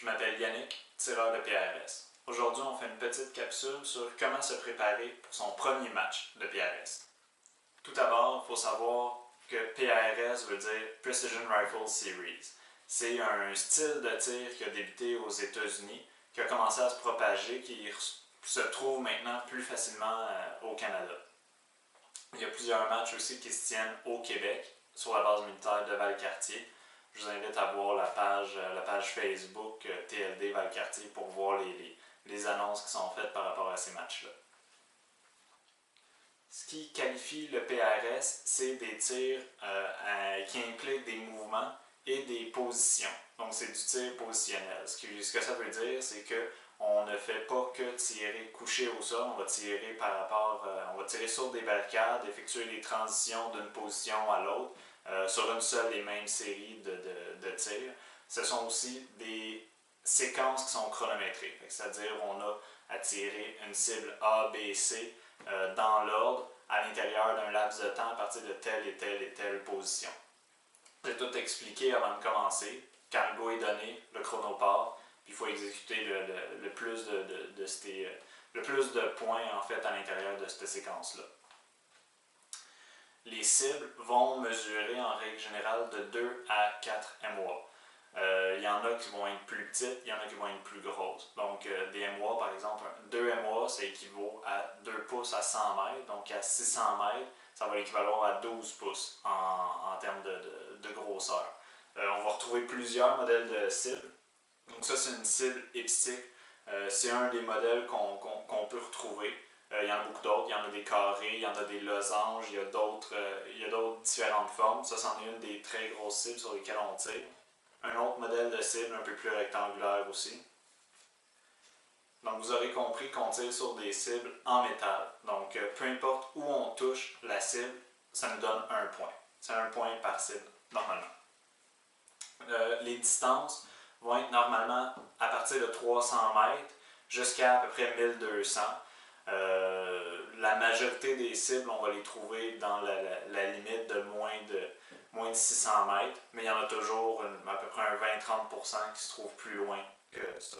Je m'appelle Yannick, tireur de PRS. Aujourd'hui, on fait une petite capsule sur comment se préparer pour son premier match de PRS. Tout d'abord, il faut savoir que PRS veut dire Precision Rifle Series. C'est un style de tir qui a débuté aux États-Unis, qui a commencé à se propager, qui se trouve maintenant plus facilement au Canada. Il y a plusieurs matchs aussi qui se tiennent au Québec, sur la base militaire de Valcartier. Je vous invite à voir la page Facebook TLD Valcartier pour voir les annonces qui sont faites par rapport à ces matchs-là. Ce qui qualifie le PRS, c'est des tirs qui impliquent des mouvements et des positions. Donc c'est du tir positionnel. Ce que ça veut dire, c'est qu'on ne fait pas que tirer couché au sol, on va tirer on va tirer sur des barricades, effectuer des transitions d'une position à l'autre sur une seule et même série de tirs. Ce sont aussi des séquences qui sont chronométrées, c'est-à-dire on a à tirer une cible A, B, C dans l'ordre à l'intérieur d'un laps de temps à partir de telle et telle position. J'ai tout expliqué avant de commencer. Quand le go est donné, le chrono part, puis il faut exécuter le plus de points en fait à l'intérieur de cette séquence-là. Les cibles vont mesurer en règle générale de 2 à 4 MOA. Il y en a qui vont être plus petites, il y en a qui vont être plus grosses. Donc des MOA par exemple, 2 MOA ça équivaut à 2 pouces à 100 mètres, donc à 600 mètres, ça va équivaloir à 12 pouces en termes de grosseur. On va retrouver plusieurs modèles de cibles. Donc ça c'est une cible elliptique, c'est un des modèles qu'on peut retrouver. Il y en a beaucoup d'autres, il y en a des carrés, il y en a des losanges, il y a d'autres différentes formes. Ça c'en est une des très grosses cibles sur lesquelles on tire. Un autre modèle de cible un peu plus rectangulaire aussi. Donc vous aurez compris qu'on tire sur des cibles en métal. Donc peu importe où on touche la cible, ça nous donne un point. C'est un point par cible, normalement. Les distances vont être normalement à partir de 300 mètres jusqu'à peu près 1200. La majorité des cibles, on va les trouver dans la limite de moins de 600 mètres, mais il y en a toujours à peu près un 20-30% qui se trouve plus loin que ça.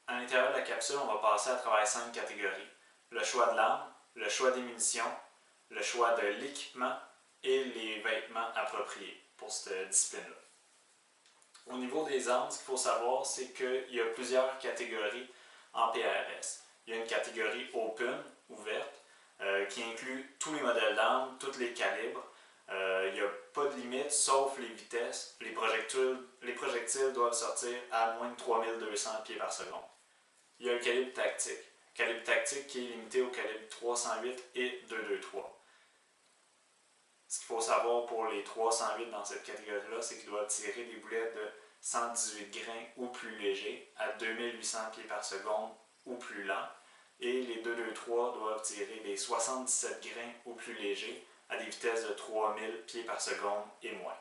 À l'intérieur de la capsule, on va passer à travers 5 catégories. Le choix de l'arme, le choix des munitions, le choix de l'équipement et les vêtements appropriés pour cette discipline-là. Au niveau des armes, ce qu'il faut savoir, c'est qu'il y a plusieurs catégories en PRS. Il y a une catégorie open, ouverte, qui inclut tous les modèles d'armes, tous les calibres. Il n'y a pas de limite, sauf les vitesses. Les projectiles doivent sortir à moins de 3200 pieds par seconde. Il y a le calibre tactique. Calibre tactique qui est limité au calibre 308 et 223. Ce qu'il faut savoir pour les 308 dans cette catégorie-là, c'est qu'ils doivent tirer des boulettes de 118 grains ou plus légers à 2800 pieds par seconde ou plus lent. Et les 223 doivent tirer des 77 grains ou plus légers à des vitesses de 3000 pieds par seconde et moins.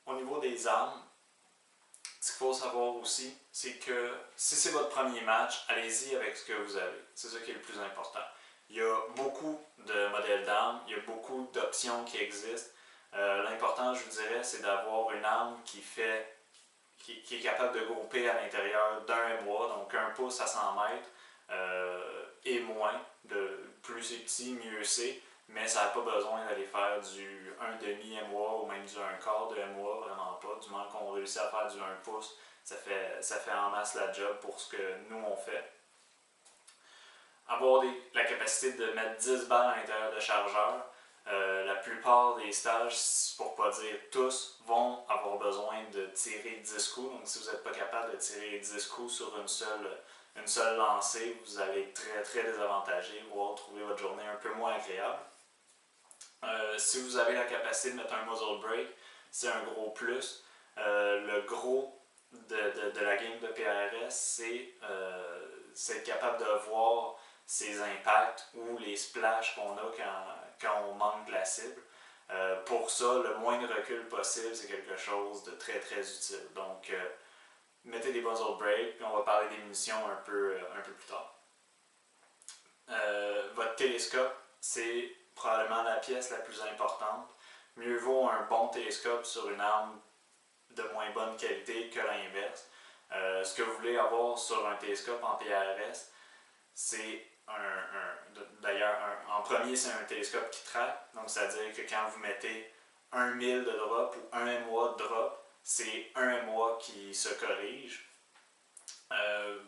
Au niveau des armes, ce qu'il faut savoir aussi, c'est que si c'est votre premier match, allez-y avec ce que vous avez. C'est ça qui est le plus important. Il y a beaucoup de modèles d'armes, il y a beaucoup d'options qui existent. L'important, je vous dirais, c'est d'avoir une arme qui est capable de grouper à l'intérieur d'un MOA, donc 1 pouce à 100 mètres et moins. Plus c'est petit, mieux c'est, mais ça n'a pas besoin d'aller faire du 1,5 MOA ou même du 1/4 de MOA, vraiment pas. Du moment qu'on réussit à faire du 1 pouce, ça fait en masse la job pour ce que nous on fait. Avoir la capacité de mettre 10 balles à l'intérieur de chargeur. La plupart des stages, pour ne pas dire tous, vont avoir besoin de tirer 10 coups. Donc si vous n'êtes pas capable de tirer 10 coups sur une seule lancée, vous allez être très très désavantagé, voire trouver votre journée un peu moins agréable. Si vous avez la capacité de mettre un muzzle brake, c'est un gros plus. Le gros de la game de PRS, c'est être capable de voir ces impacts ou les splashes qu'on a quand on manque la cible. Pour ça, le moins de recul possible, c'est quelque chose de très très utile. Donc, mettez des muzzle brakes, puis on va parler des munitions un peu plus tard. Votre télescope, c'est probablement la pièce la plus importante. Mieux vaut un bon télescope sur une arme de moins bonne qualité que l'inverse. Ce que vous voulez avoir sur un télescope en PRS, c'est d'ailleurs, en premier, c'est un télescope qui traque. Donc, c'est-à-dire que quand vous mettez 1 mille de drop ou 1 MOA de drop, c'est 1 MOA qui se corrige.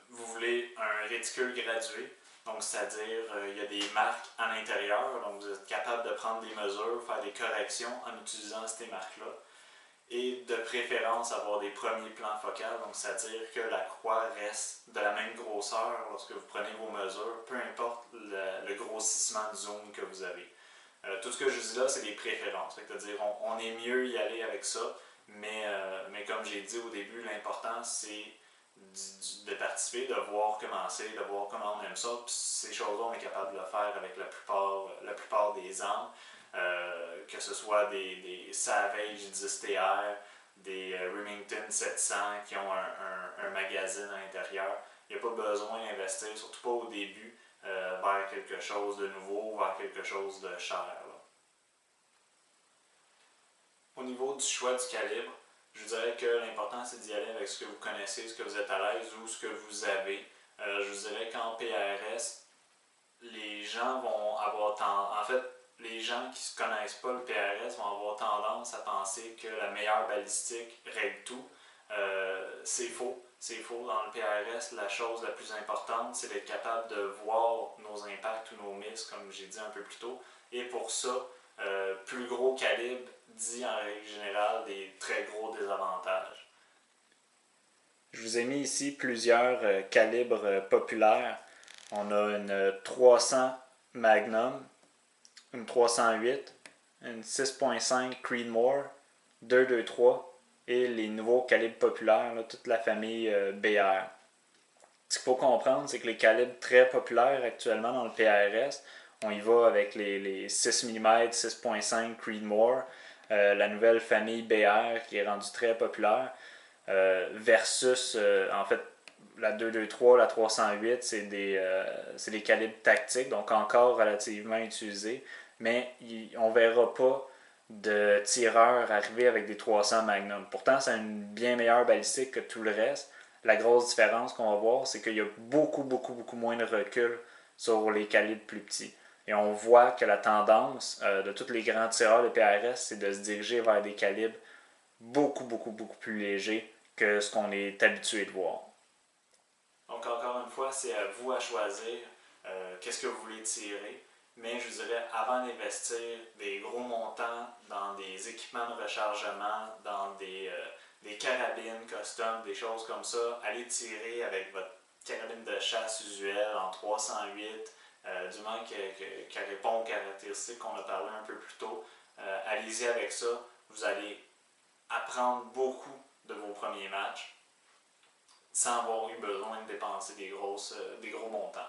Vous voulez un réticule gradué. Donc, c'est-à-dire, il y a des marques à l'intérieur. Donc, vous êtes capable de prendre des mesures, faire des corrections en utilisant ces marques-là. Et de préférence avoir des premiers plans focaux, donc c'est-à-dire que la croix reste de la même grosseur lorsque vous prenez vos mesures, peu importe le grossissement de zone que vous avez. Tout ce que je dis là, c'est des préférences. C'est-à-dire on est mieux y aller avec ça, mais comme j'ai dit au début, l'important c'est de participer, de voir commencer, de voir comment on aime ça. Puis ces choses-là, on est capable de le faire avec la plupart des armes. Que ce soit des Savage 10TR, des Remington 700 qui ont un magazine à l'intérieur. Il n'y a pas besoin d'investir, surtout pas au début, vers quelque chose de nouveau, vers quelque chose de cher. Là. Au niveau du choix du calibre, je vous dirais que l'important c'est d'y aller avec ce que vous connaissez, ce que vous êtes à l'aise ou ce que vous avez. Je vous dirais qu'en PRS, les gens vont avoir tendance. En fait, les gens qui ne connaissent pas le PRS vont avoir tendance à penser que la meilleure balistique règle tout. C'est faux. C'est faux. Dans le PRS, la chose la plus importante, c'est d'être capable de voir nos impacts ou nos misses, comme j'ai dit un peu plus tôt. Et pour ça, plus gros calibre dit en règle générale des très gros désavantages. Je vous ai mis ici plusieurs calibres populaires. On a une 300 Magnum, une 308, une 6.5 Creedmoor, 223 et les nouveaux calibres populaires, là, toute la famille BR. Ce qu'il faut comprendre, c'est que les calibres très populaires actuellement dans le PRS, on y va avec les 6 mm 6.5 Creedmoor, la nouvelle famille BR qui est rendue très populaire, versus, en fait, la 223, la 308, c'est des calibres tactiques, donc encore relativement utilisés, mais on ne verra pas de tireurs arriver avec des 300 Magnum. Pourtant, c'est une bien meilleure balistique que tout le reste. La grosse différence qu'on va voir, c'est qu'il y a beaucoup moins de recul sur les calibres plus petits. Et on voit que la tendance de tous les grands tireurs de PRS, c'est de se diriger vers des calibres beaucoup plus légers que ce qu'on est habitué de voir. Donc encore une fois, c'est à vous à choisir qu'est-ce que vous voulez tirer. Mais je vous dirais, avant d'investir des gros montants dans des équipements de rechargement, dans des carabines custom, des choses comme ça, allez tirer avec votre carabine de chasse usuelle en 308, du moins qui répond aux caractéristiques qu'on a parlé un peu plus tôt. Allez-y avec ça, vous allez apprendre beaucoup de vos premiers matchs sans avoir eu besoin de dépenser des gros montants.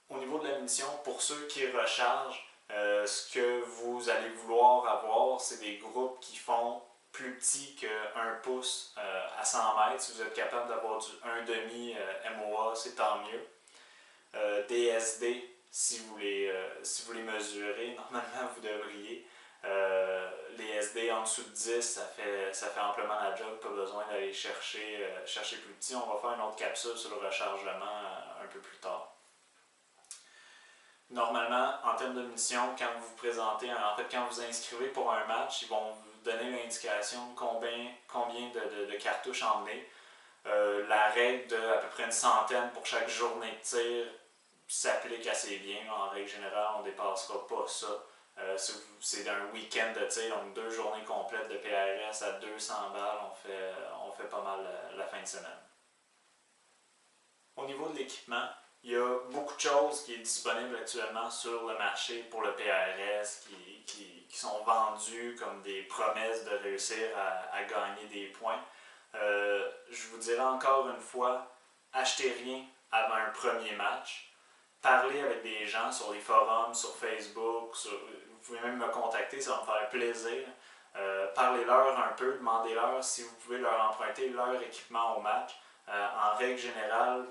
Au niveau de la munition, pour ceux qui rechargent, ce que vous allez vouloir avoir, c'est des groupes qui font plus petit que 1 pouce à 100 mètres. Si vous êtes capable d'avoir du 1,5 MOA, c'est tant mieux. Des SD, si vous les mesurez, normalement vous devriez. Les SD en dessous de 10, ça fait amplement la job, pas besoin d'aller chercher plus petit. On va faire une autre capsule sur le rechargement un peu plus tard. Normalement, en termes de munitions, quand vous vous présentez, quand vous inscrivez pour un match, ils vont vous donner l'indication de combien de cartouches emmener. La règle de à peu près une centaine pour chaque journée de tir s'applique assez bien. En règle générale, on ne dépassera pas ça. C'est un week-end de tir, donc 2 journées complètes de PRS à 200 balles, on fait pas mal la fin de semaine. Au niveau de l'équipement, il y a beaucoup de choses qui sont disponibles actuellement sur le marché pour le PRS qui sont vendues comme des promesses de réussir à gagner des points. Je vous dirais encore une fois, achetez rien avant un premier match. Parlez avec des gens sur les forums, sur Facebook, vous pouvez même me contacter, ça va me faire plaisir. Parlez-leur un peu, demandez-leur si vous pouvez leur emprunter leur équipement au match. En règle générale,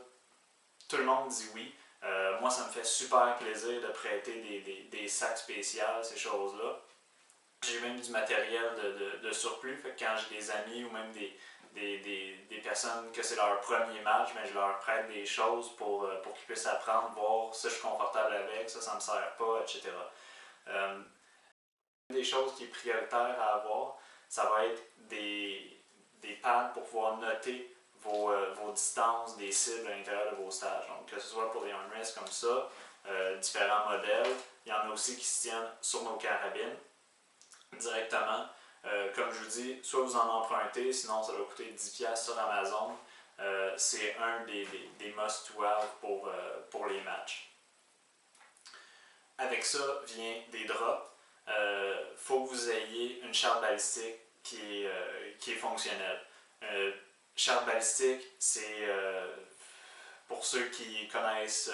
tout le monde dit oui. Moi, ça me fait super plaisir de prêter des sacs spéciaux, ces choses-là. J'ai même du matériel de surplus, fait que quand j'ai des amis ou même des personnes que c'est leur premier match, mais je leur prête des choses pour qu'ils puissent apprendre, voir ça je suis confortable avec, ça me sert pas, etc. Une des choses qui est prioritaire à avoir, ça va être des pads pour pouvoir noter vos distances des cibles à l'intérieur de vos stages. Donc, que ce soit pour des armrests comme ça, différents modèles. Il y en a aussi qui se tiennent sur nos carabines directement. Comme je vous dis, soit vous en empruntez, sinon ça va coûter 10$ sur Amazon. C'est un des must-have pour les matchs. Avec ça vient des drops. Faut que vous ayez une charte balistique qui est fonctionnelle. Charte balistique, c'est pour ceux qui connaissent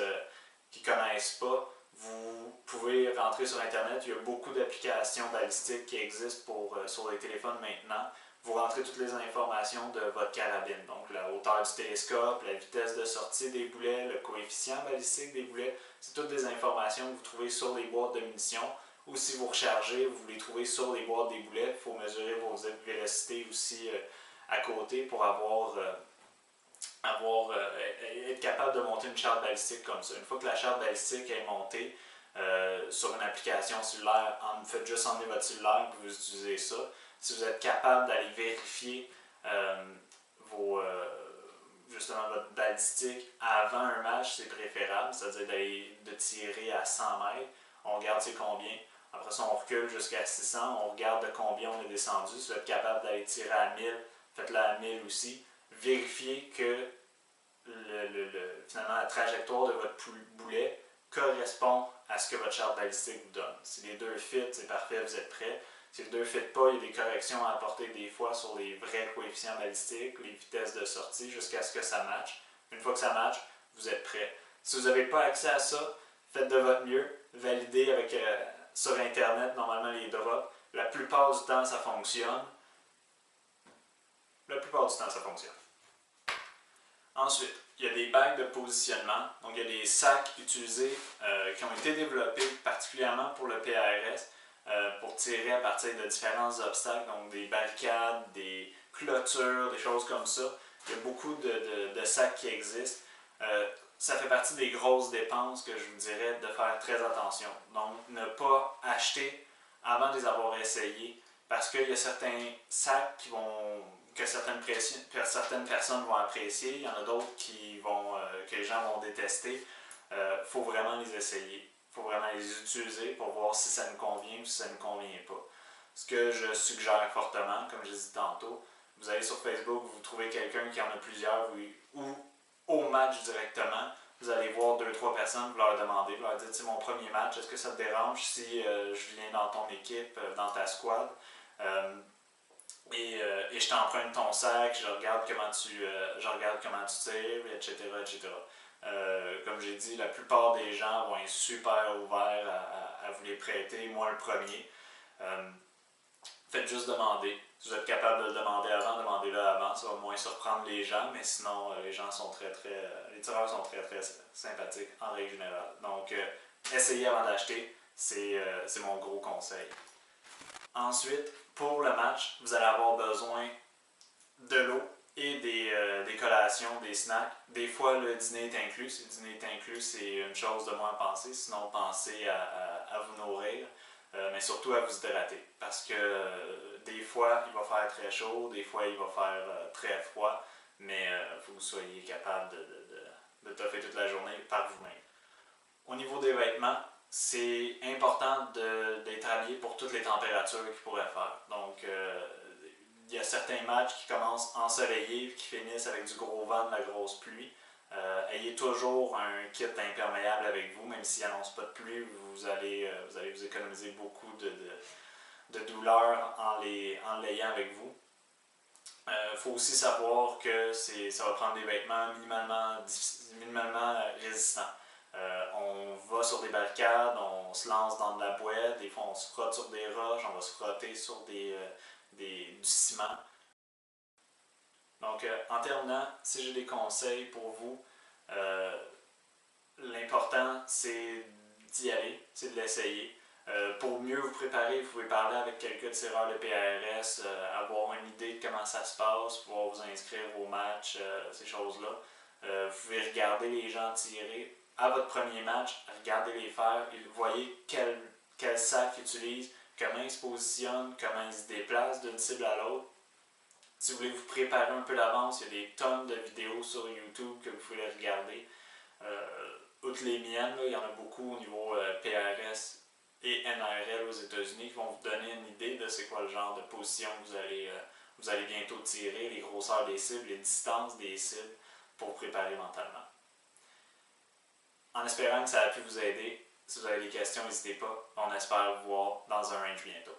pas, vous pouvez rentrer sur Internet. Il y a beaucoup d'applications balistiques qui existent sur les téléphones maintenant. Vous rentrez toutes les informations de votre carabine, donc la hauteur du télescope, la vitesse de sortie des boulets, le coefficient balistique des boulets. C'est toutes des informations que vous trouvez sur les boîtes de munitions. Ou si vous rechargez, vous les trouvez sur les boîtes des boulets. Il faut mesurer vos vélocités aussi à côté pour être capable de monter une charte balistique comme ça. Une fois que la charte balistique est montée sur une application cellulaire, faites juste emmener votre cellulaire et vous utilisez ça. Si vous êtes capable d'aller vérifier justement votre balistique avant un match, c'est préférable, c'est-à-dire de tirer à 100 mètres. On regarde c'est combien. Après ça, on recule jusqu'à 600, on regarde de combien on est descendu. Si vous êtes capable d'aller tirer à 1000, faites-le à 1000 aussi. Vérifiez que finalement la trajectoire de votre boulet correspond à ce que votre charte balistique vous donne. Si les deux fit, c'est parfait, vous êtes prêts. Si les deux ne fit pas, il y a des corrections à apporter des fois sur les vrais coefficients balistiques, les vitesses de sortie, jusqu'à ce que ça matche. Une fois que ça matche, vous êtes prêts. Si vous n'avez pas accès à ça, faites de votre mieux, validez sur Internet normalement les drops. La plupart du temps, ça fonctionne. Ensuite, il y a des bagues de positionnement. Donc, il y a des sacs utilisés qui ont été développés particulièrement pour le PRS pour tirer à partir de différents obstacles, donc des barricades, des clôtures, des choses comme ça. Il y a beaucoup de sacs qui existent. Ça fait partie des grosses dépenses que je vous dirais de faire très attention. Donc, ne pas acheter avant de les avoir essayés parce qu'il y a certains sacs que certaines personnes vont apprécier, il y en a d'autres que les gens vont détester. Faut vraiment les essayer. Il faut vraiment les utiliser pour voir si ça nous convient ou si ça ne nous convient pas. Ce que je suggère fortement, comme je l'ai dit tantôt, vous allez sur Facebook, vous trouvez quelqu'un qui en a plusieurs ou au match directement, vous allez voir 2-3 personnes, vous leur demandez, vous leur dites c'est mon premier match, est-ce que ça te dérange si je viens dans ton équipe, dans ta squad et je t'emprunte ton sac, je regarde comment tu tires, etc. etc. Comme j'ai dit, la plupart des gens vont être super ouverts à vous les prêter, moi le premier. Faites juste demander. Si vous êtes capable de le demander avant, demandez-le avant. Ça va moins surprendre les gens, mais sinon, les tireurs sont très sympathiques en règle générale. Donc, essayez avant d'acheter, c'est mon gros conseil. Ensuite, pour le match, vous allez avoir besoin de l'eau et des collations, des snacks. Des fois, le dîner est inclus. Si le dîner est inclus, c'est une chose de moins à penser. Sinon, pensez à vous nourrir, mais surtout à vous hydrater. Parce que des fois, il va faire très chaud, des fois, il va faire très froid, mais il faut que vous soyez capable de toffer toute la journée par vous-même. Au niveau des vêtements, c'est important d'être habillé pour toutes les températures qu'il pourrait faire. Donc, il y a certains matchs qui commencent ensoleillés et qui finissent avec du gros vent, de la grosse pluie. Ayez toujours un kit imperméable avec vous, même s'il n'annonce pas de pluie, vous allez vous économiser beaucoup de douleur en l'ayant avec vous. Il faut aussi savoir que ça va prendre des vêtements minimalement résistants. On va sur des barricades, on se lance dans de la boîte, des fois on se frotte sur des roches, on va se frotter sur du ciment. Donc, en terminant, si j'ai des conseils pour vous, l'important c'est d'y aller, c'est de l'essayer. Pour mieux vous préparer, vous pouvez parler avec quelques tireurs de PRS, avoir une idée de comment ça se passe, pouvoir vous inscrire au match, ces choses-là. Vous pouvez regarder les gens tirer à votre premier match, regardez-les faire et voyez quel sac ils utilisent, comment ils se positionnent, comment ils se déplacent d'une cible à l'autre. Si vous voulez vous préparer un peu d'avance, il y a des tonnes de vidéos sur YouTube que vous pouvez regarder. Outre les miennes, là, il y en a beaucoup au niveau PRS et NRL aux États-Unis qui vont vous donner une idée de c'est quoi le genre de position que vous allez bientôt tirer, les grosseurs des cibles, les distances des cibles pour vous préparer mentalement. En espérant que ça a pu vous aider, si vous avez des questions, n'hésitez pas. On espère vous voir dans un range bientôt.